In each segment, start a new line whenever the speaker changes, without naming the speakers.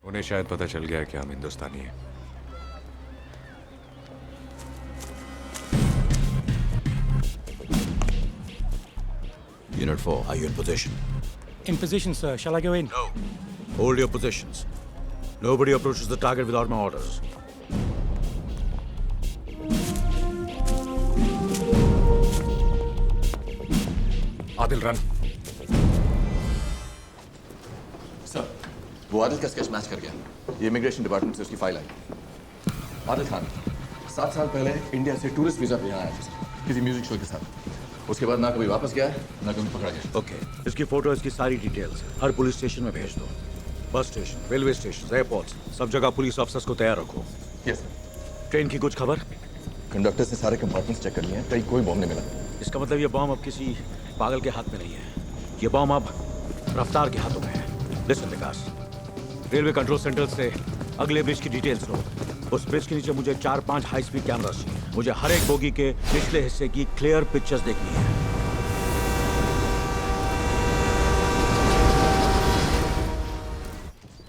उन्हें शायद पता चल गया कि हम हिंदुस्तानी हैं।
Unit 4, are you in position?
In position, sir. Shall I go in?
No. Hold your positions. Nobody approaches the target without my orders.
Adil run.
Sir, वो आदिल का स्केच मैच कर गया। ये इमिग्रेशन डिपार्टमेंट से उसकी फाइल आई। आदिल खान 7 साल पहले इंडिया से टूरिस्ट वीजा पे यहाँ आया था किसी म्यूजिक शो के साथ। उसके बाद ना कभी वापस गया ना कभी पकड़ा गया।
Okay. इसकी फोटो, इसकी सारी डिटेल्स हर पुलिस स्टेशन में भेज दो। Bus station, railway station, airports, सब जगह पुलिस ऑफिसर्स को तैयार रखो।
Yes sir.
ट्रेन की कुछ खबर?
कंडक्टर से सारे कंपार्टमेंट्स चेक कर लिए हैं, कहीं कोई बॉम्ब नहीं मिला।
इसका मतलब ये बॉम्ब अब किसी पागल के हाथ में नहीं है। ये बॉम्ब अब रफ्तार के हाथों में है। लिसन विकास, रेलवे कंट्रोल सेंटर से अगले ब्रिज की डिटेल्स लो। उस ब्रिज के नीचे मुझे 4-5 हाई स्पीड कैमरास चाहिए। मुझे हर एक बोगी के पिछले हिस्से की क्लियर पिक्चर्स देखनी है।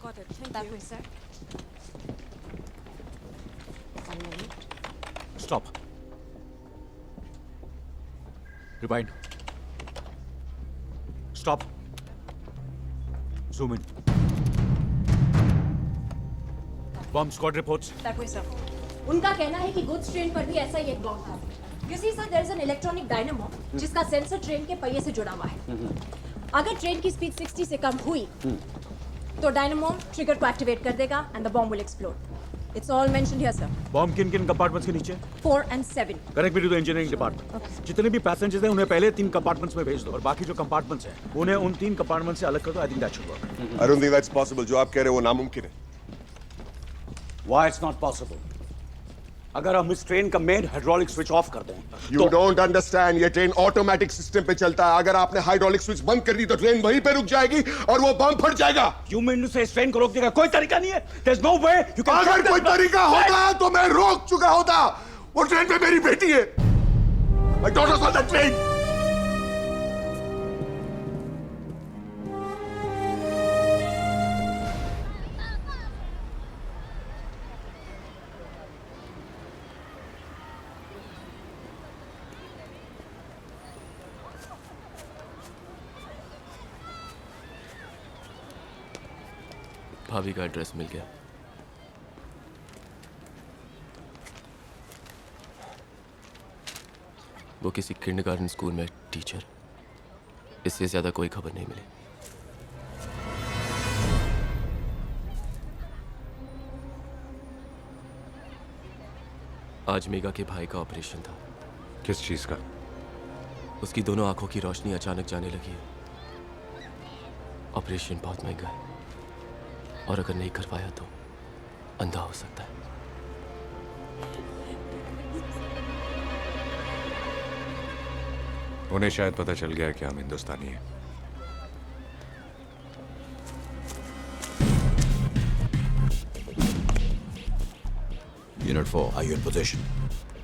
Got it. That way, sir. 1 minute.
Stop. Rewind. Stop. Zoom in. Bomb squad reports.
That way, sir. उनका कहना है कि गुड्स ट्रेन पर भी ऐसा ही एक बॉम्ब था। You see, sir, there is an electronic dynamo जिसका सेंसर ट्रेन के पहिए से जुड़ा हुआ है। अगर ट्रेन की स्पीड 60 से कम हुई तो डायनामो ट्रिगर को एक्टिवेट कर देगा and the bomb will explode. It's all mentioned here, sir.
Bomb किन किन कंपार्टमेंट्स के नीचे?
4 and 7.
Connect me to the engineering department. जितने भी पैसेंजर्स हैं उन्हें पहले 3 कंपार्टमेंट्स में भेज दो और बाकी जो कंपार्टमेंट्स हैं उन्हें उन 3 कंपार्टमेंट से अलग कर दो। I think that should work.
I don't think that's possible. जो आप कह रहे हो वो नामुमकिन है।
Why it's not possible? अगर हम इस ट्रेन का मेन हाइड्रोलिक स्विच ऑफ कर दें
You don't understand. ये ट्रेन ऑटोमेटिक सिस्टम पे चलता है। अगर आपने हाइड्रोलिक स्विच बंद कर दी तो ट्रेन वहीं पे रुक जाएगी और वो बम फट जाएगा।
यू मीन टू से इस ट्रेन को रोकने का कोई तरीका नहीं है? There is no way you can.
अगर कोई तरीका होता तो मैं रोक चुका होता। वो ट्रेन पे मेरी बेटी है। My daughter's on that train.
भाभी का एड्रेस मिल गया। वो किसी किंडरगार्टन स्कूल में टीचर। इससे ज्यादा कोई खबर नहीं मिली। आज मेगा के भाई का ऑपरेशन था।
किस चीज का?
उसकी दोनों आंखों की रोशनी अचानक जाने लगी है। ऑपरेशन बहुत महंगा है और अगर नहीं करवाया तो अंधा हो सकता है।
उन्हें शायद पता चल गया कि हम हिंदुस्तानी हैं।
Unit 4, are you in position?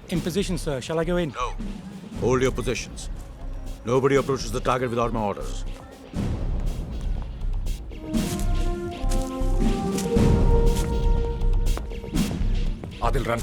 In position, sir. Shall I go in?
No. Hold your positions. Nobody approaches the target without my orders.
Adil run.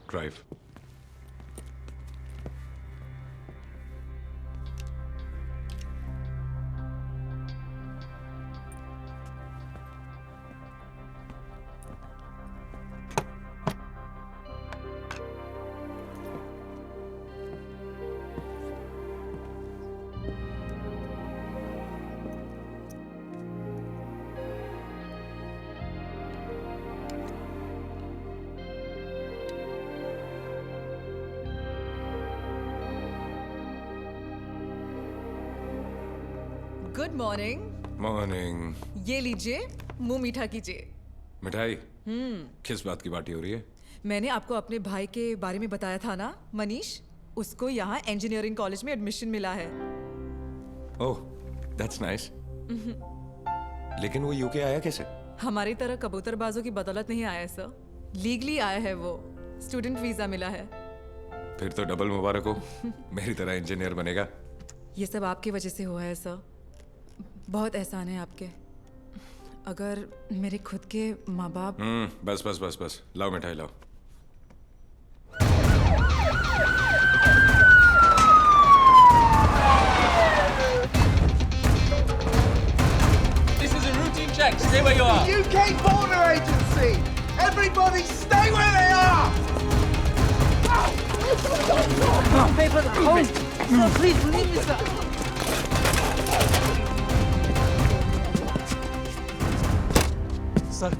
Drive.
Good morning.
Morning.
ये लीजिए, मुंह मीठा कीजिए।
मिठाई? किस बात की पार्टी हो रही है?
मैंने आपको अपने भाई के बारे में बताया था ना, मनीष। उसको यहाँ इंजीनियरिंग कॉलेज में एडमिशन मिला है।
ओह, दैट्स नाइस। लेकिन वो यूके आया कैसे?
हमारी तरह कबूतरबाजों की बदौलत नहीं आया सर, लीगली आया है वो। स्टूडेंट वीजा मिला है।
फिर तो डबल मुबारक हो। मेरी तरह इंजीनियर बनेगा।
ये सब आपकी वजह से हुआ है सर। बहुत एहसान है आपके। अगर मेरे खुद के माँ बाप।
बस बस बस बस, लाओ मिठाई लाओ।
This is a routine check. Stay where you are.
UK Border Agency! Everybody stay where they are!
Pay for the phone. Sir, please believe me, sir.
Sir,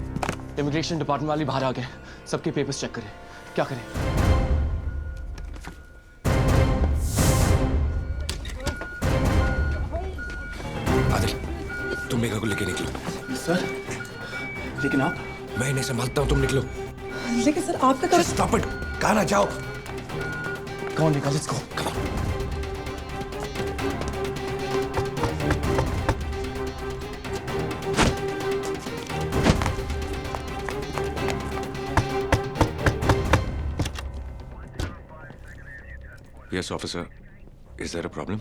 immigration department वाले बाहर आ गए। सबके पेपर्स चेक करें। क्या करें?
आदिल, तुम मेघा को लेके निकलो।
सर, लेकिन आप?
मैं इन्हें संभालता हूँ, तुम निकलो।
लेकिन सर आपका
स्टॉप इट, कहाँ ना जाओ।
कौन निकाल इसको?
Yes, officer. Is there a problem?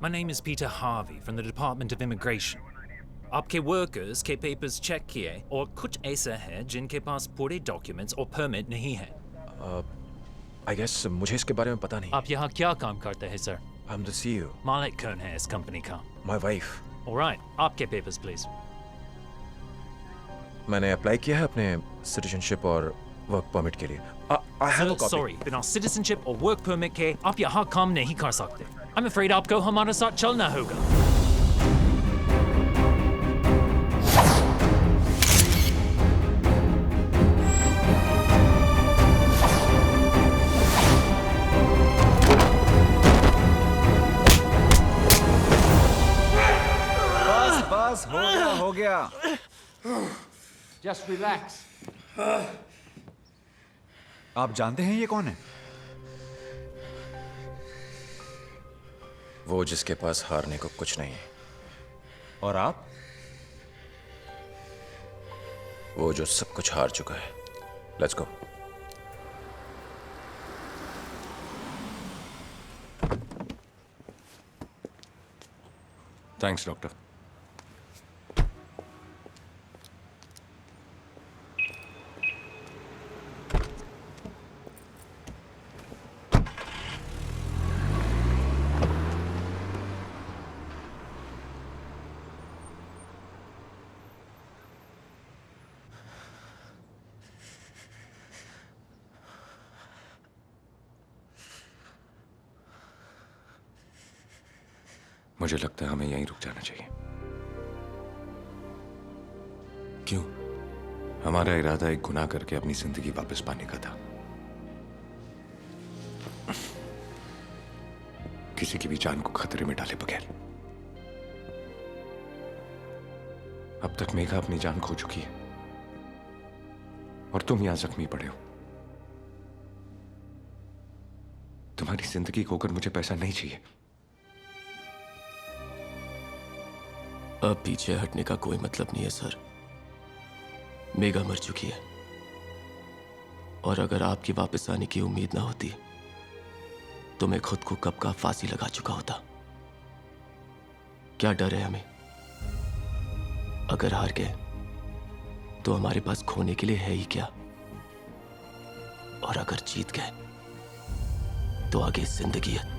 My name is Peter Harvey from the Department of Immigration. आपके वर्कर्स के पेपर्स चेक किए और कुछ ऐसा है जिनके पास पूरे डॉक्यूमेंट्स और परमिट नहीं है।
I guess मुझे इसके बारे में पता नहीं।
आप यहाँ क्या काम करते हैं सर?
I'm the CEO.
मालिक कौन है इस कंपनी का?
My wife.
Alright, आपके पेपर्स प्लीज।
मैंने अप्लाई किया है अपने सिटीजनशिप और वर्क परमिट के लिए। I have a copy.
Sorry, बिना सिटीजनशिप और वर्क परमिट के आप यहाँ काम नहीं कर सकते। I'm afraid आपको हमारे साथ चलना होगा।
बस हो गया।
Just relax.
आप जानते हैं ये कौन है?
वो जिसके पास हारने को कुछ नहीं है।
और आप?
वो जो सब कुछ हार चुका है। Let's go.
Thanks doctor. मुझे लगता है हमें यहीं रुक जाना चाहिए।
क्यों?
हमारा इरादा एक गुनाह करके अपनी जिंदगी वापस पाने का था। किसी की भी जान को खतरे में डाले बगैर। अब तक मेघा अपनी जान खो चुकी है और तुम यहां जख्मी पड़े हो। तुम्हारी जिंदगी खोकर मुझे पैसा नहीं चाहिए।
अब पीछे हटने का कोई मतलब नहीं है सर। मेघा मर चुकी है और अगर आपकी वापस आने की उम्मीद ना होती तो मैं खुद को कब का फांसी लगा चुका होता। क्या डर है हमें? अगर हार गए तो हमारे पास खोने के लिए है ही क्या? और और अगर जीत गए तो आगे जिंदगी है